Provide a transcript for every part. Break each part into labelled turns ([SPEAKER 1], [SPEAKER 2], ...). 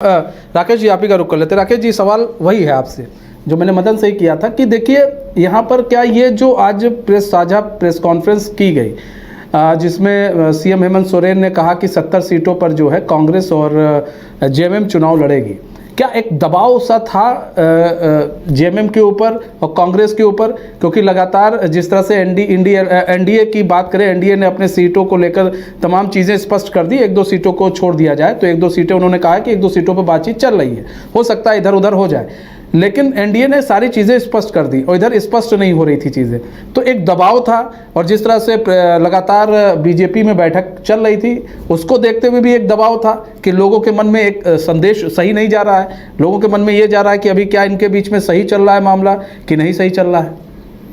[SPEAKER 1] राकेश जी, आप ही का रुख कर लेते हैं। राकेश जी, सवाल वही है आपसे जो मैंने मदन से ही किया था कि देखिए यहाँ पर क्या ये जो आज साझा प्रेस कॉन्फ्रेंस की गई जिसमें सीएम हेमंत सोरेन ने कहा कि 70 सीटों पर जो है कांग्रेस और जेएमएम चुनाव लड़ेगी, क्या एक दबाव सा था जेएमएम के ऊपर और कांग्रेस के ऊपर? क्योंकि लगातार जिस तरह से एनडीए की बात करें, एनडीए ने अपने सीटों को लेकर तमाम चीज़ें स्पष्ट कर दी। एक दो सीटों को छोड़ दिया जाए तो एक दो सीटें उन्होंने कहा कि एक दो सीटों पर बातचीत चल रही है, हो सकता है इधर उधर हो जाए, लेकिन एनडीए ने सारी चीज़ें स्पष्ट कर दी और इधर स्पष्ट नहीं हो रही थी चीज़ें, तो एक दबाव था। और जिस तरह से लगातार बीजेपी में बैठक चल रही थी, उसको देखते हुए भी एक दबाव था कि लोगों के मन में एक संदेश सही नहीं जा रहा है, लोगों के मन में ये जा रहा है कि अभी क्या इनके बीच में सही चल रहा है मामला कि नहीं सही चल रहा है।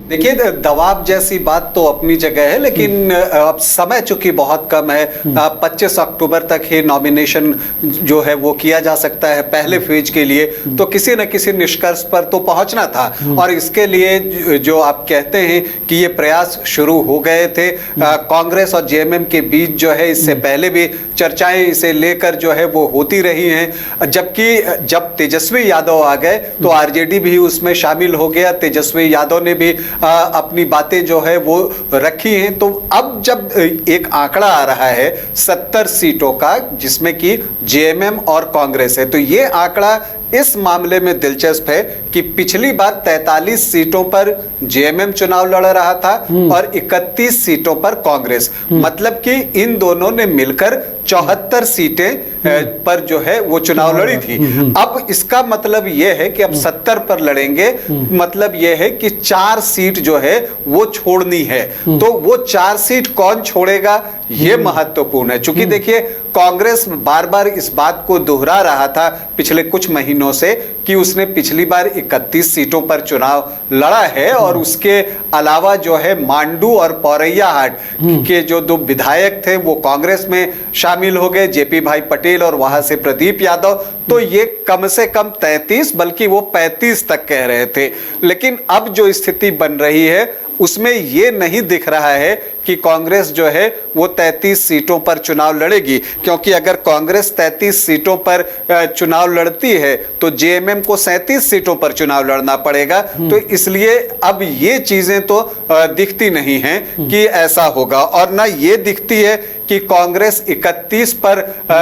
[SPEAKER 2] देखिए, दबाव जैसी बात तो अपनी जगह है, लेकिन अब समय चूंकि बहुत कम है। 25 अक्टूबर तक ही नॉमिनेशन जो है वो किया जा सकता है पहले फेज के लिए, तो किसी न किसी निष्कर्ष पर तो पहुंचना था। और इसके लिए जो आप कहते हैं कि ये प्रयास शुरू हो गए थे कांग्रेस और जेएमएम के बीच, जो है इससे पहले भी चर्चाएं इसे लेकर जो है वो होती रही हैं। जबकि जब तेजस्वी यादव आ गए तो आरजेडी भी उसमें शामिल हो गया, तेजस्वी यादव ने भी अपनी बातें जो है वो रखी हैं। तो अब जब एक आंकड़ा आ रहा है 70 सीटों का, जिसमें कि जेएमएम और कांग्रेस है, तो ये आंकड़ा इस मामले में दिलचस्प है कि पिछली बार 43 सीटों पर जेएमएम चुनाव लड़ रहा था और 31 सीटों पर कांग्रेस, मतलब कि इन दोनों ने मिलकर 74 सीटें पर जो है वो चुनाव लड़ी थी। अब इसका मतलब यह है कि अब 70 पर लड़ेंगे, मतलब यह है कि 4 सीट जो है वो छोड़नी है। तो वो 4 सीट कौन छोड़ेगा, ये महत्वपूर्ण है। चूंकि देखिए, कांग्रेस बार बार इस बात को दोहरा रहा था पिछले कुछ महीनों से कि उसने पिछली बार 31 सीटों पर चुनाव लड़ा है और उसके अलावा जो है मांडू और पौरैयाहाट के जो 2 विधायक थे वो कांग्रेस में शामिल हो गए, जेपी भाई पटेल और वहां से प्रदीप यादव। तो ये कम से कम 33 बल्कि वो 35 तक कह रहे थे। लेकिन अब जो स्थिति बन रही है उसमें ये नहीं दिख रहा है कि कांग्रेस जो है वो 33 सीटों पर चुनाव लड़ेगी, क्योंकि अगर कांग्रेस 33 सीटों पर चुनाव लड़ती है तो जेएमएम को 37 सीटों पर चुनाव लड़ना पड़ेगा। तो इसलिए अब ये चीजें तो दिखती नहीं हैं कि ऐसा होगा, और ना ये दिखती है कि कांग्रेस 31 पर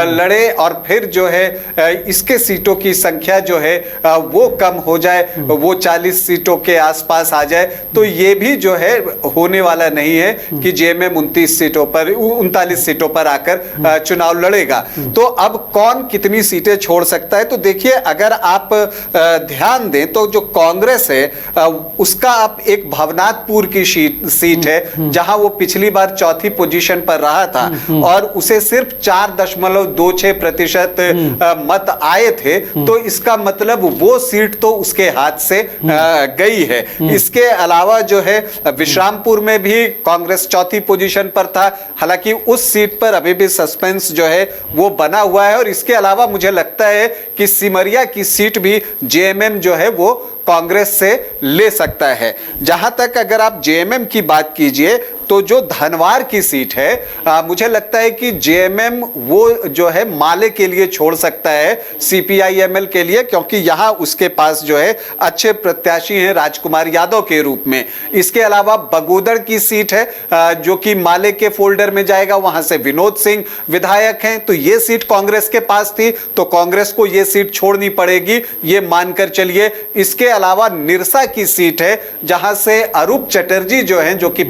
[SPEAKER 2] लड़े और फिर जो है इसके सीटों की संख्या जो है वो कम हो जाए, वो 40 सीटों के आसपास आ जाए। तो ये भी जो है होने वाला नहीं है कि जेएमएम 39 सीटों पर आकर चुनाव लड़ेगा। तो अब कौन कितनी सीटें छोड़ सकता है? तो देखिए, अगर आप ध्यान दें तो जो कांग्रेस है उसका आप एक भवनाथपुर की सीट है, जहां वो पिछली बार चौथी पोजीशन पर रहा था और उसे सिर्फ 4.26% मत आए थे। तो इसका मतलब वो सीट तो उसके हाथ से गई है। इसके अलावा जो है विश्रामपुर में भी कांग्रेस चौथी पोजीशन पर था, हालांकि उस सीट पर अभी भी सस्पेंस जो है वो बना हुआ है। और इसके अलावा मुझे लगता है कि सिमरिया की सीट भी जेएमएम जो है वो कांग्रेस से ले सकता है। जहां तक अगर आप जेएमएम की बात कीजिए तो जो धनवार की सीट है, मुझे लगता है कि जेएमएम वो जो है माले के लिए छोड़ सकता है सीपीआईएमएल के लिए, क्योंकि यहां उसके पास जो है अच्छे प्रत्याशी हैं राजकुमार यादव के रूप में। इसके अलावा बगोदड़ की सीट है जो कि माले के फोल्डर में जाएगा, वहां से विनोद सिंह विधायक हैं, तो ये सीट कांग्रेस के पास थी, तो कांग्रेस को ये सीट छोड़नी पड़ेगी, ये मानकर चलिए। इसके अलावा निरसा की सीट है जहां से अरूप चटर्जी जो हैं, जो कि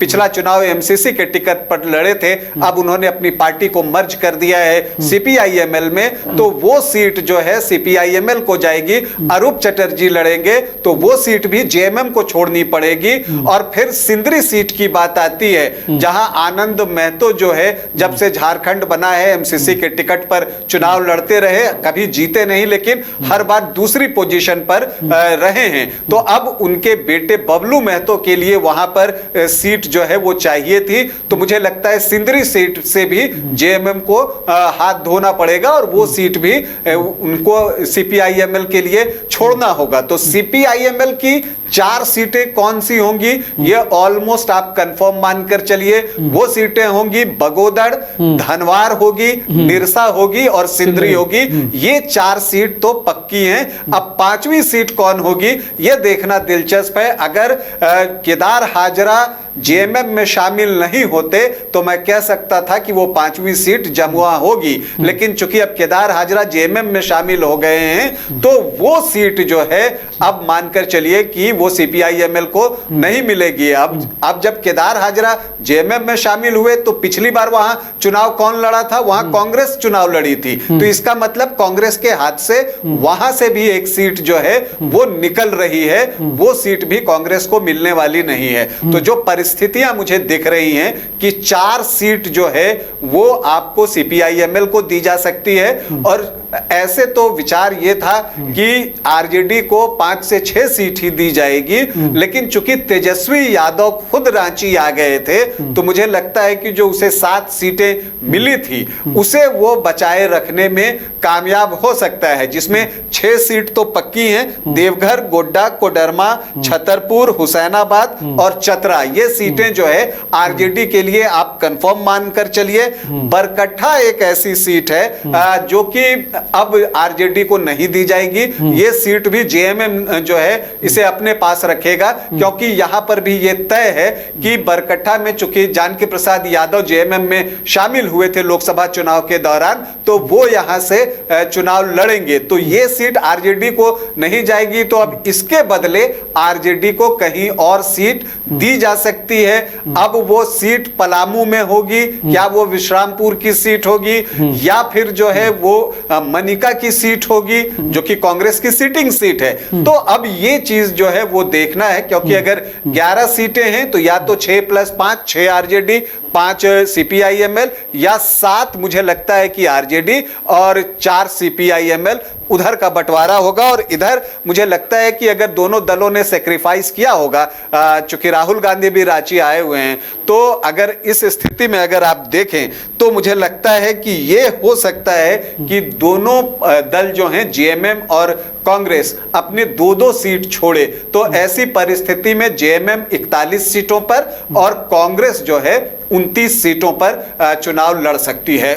[SPEAKER 2] पिछला चुनाव एमसीसी के टिकट पर लड़े थे, अब उन्होंने अपनी पार्टी को मर्ज कर दिया है सीपीआईएमएल में, तो वो सीट जो है सीपीआईएमएल को जाएगी। अरूप चटर्जी लड़ेंगे तो वो सीट भी जेएमएम को छोड़नी पड़ेगी। और फिर सिंदरी सीट की बात आती है, जहां आनंद महतो जो है जब से झारखंड बना है एमसीसी के टिकट पर चुनाव लड़ते रहे, कभी जीते नहीं, लेकिन हर बार दूसरी पोजीशन पर रहे हैं, तो अब उनके बेटे बबलू महतो के लिए वहां पर सीट जो है वो चाहिए थी। तो मुझे लगता है सिंदरी सीट से भी जेएमएम को हाथ धोना पड़ेगा और वो सीट भी उनको सीपीआईएमएल के लिए छोड़ना होगा। तो सीपीआईएमएल की 4 सीटें कौन सी होंगी ये ऑलमोस्ट आप कंफर्म मानकर चलिए। वो सीटें होंगी बगोदड़, धनवार होगी, निरसा होगी और सिंदरी होगी। ये 4 सीट तो पक्की हैं। अब 5वीं सीट कौन होगी ये देखना दिलचस्प है। अगर केदार हाजरा जेएमएम में शामिल नहीं होते तो मैं कह सकता था कि वो 5वीं सीट जमुआ होगी, लेकिन चूंकि अब केदार हाजरा जेएमएम में शामिल हो गए हैं तो वो सीट जो है अब मानकर चलिए कि वो सीपीआईएमएल को नहीं मिलेगी। अब जब केदार हाजरा जेएमएम में शामिल हुए तो पिछली बार वहां चुनाव कौन लड़ा था, वहां कांग्रेस चुनाव लड़ी थी। तो इसका मतलब कांग्रेस के हाथ से वहां से भी एक सीट जो है वो निकल रही है, वो सीट भी कांग्रेस को मिलने वाली नहीं है। तो जो परिस्थितियां मुझे दिख रही हैं कि 4 सीट जो है वो आपको सीपीआईएमएल को दी जा सकती है। और ऐसे तो विचार ये था कि आरजेडी को 5 से 6 सीट ही दी जाएगी, लेकिन चूंकि तेजस्वी यादव खुद रांची आ गए थे तो मुझे लगता है कि जो उसे 7 सीटें मिली थी उसे वो बचाए रखने में कामयाब हो सकता है, जिसमें 6 सीट तो पक्की हैं, देवघर, गोड्डा, कोडरमा, छतरपुर, हुसैनाबाद और चतरा। ये सीटें जो है आरजेडी के लिए आप कंफर्म मानकर चलिए। बरकट्ठा एक ऐसी सीट है जो कि अब आरजेडी को नहीं दी जाएगी। ये सीट भी जेएमएम जो है इसे अपने पास रखेगा, क्योंकि यहां पर भी ये तय है कि बरकट्ठा में चूंकि जानकी प्रसाद यादव जेएमएम में शामिल हुए थे लोकसभा चुनाव के दौरान, तो वो यहां से चुनाव लड़ेंगे। तो ये सीट आरजेडी को नहीं जाएगी, तो अब इसके बदले आरजेडी को कहीं और सीट दी जा सकती है। अब वो सीट पलामू में होगी, क्या वो विश्रामपुर की सीट होगी, या फिर जो है वो मनिका की सीट होगी जो कि कांग्रेस की सीटिंग सीट है। तो अब ये चीज जो है वो देखना है, क्योंकि अगर 11 सीटें हैं तो या तो 6+5 6 आरजेडी, 5 सीपीआईएमएल, या 7 मुझे लगता है कि आरजेडी और 4 सीपीआईएमएल। उधर का बंटवारा होगा और इधर मुझे लगता है कि अगर दोनों दलों ने सेक्रीफाइस किया होगा, चूंकि राहुल गांधी भी रांची आए हुए हैं, तो अगर इस स्थिति में अगर आप देखें तो मुझे लगता है कि ये हो सकता है कि दोनों दल जो हैं जेएमएम और कांग्रेस अपने 2-2 सीट छोड़े। तो ऐसी परिस्थिति में जेएमएम 41 सीटों पर और कांग्रेस जो है 29 सीटों पर चुनाव लड़ सकती है।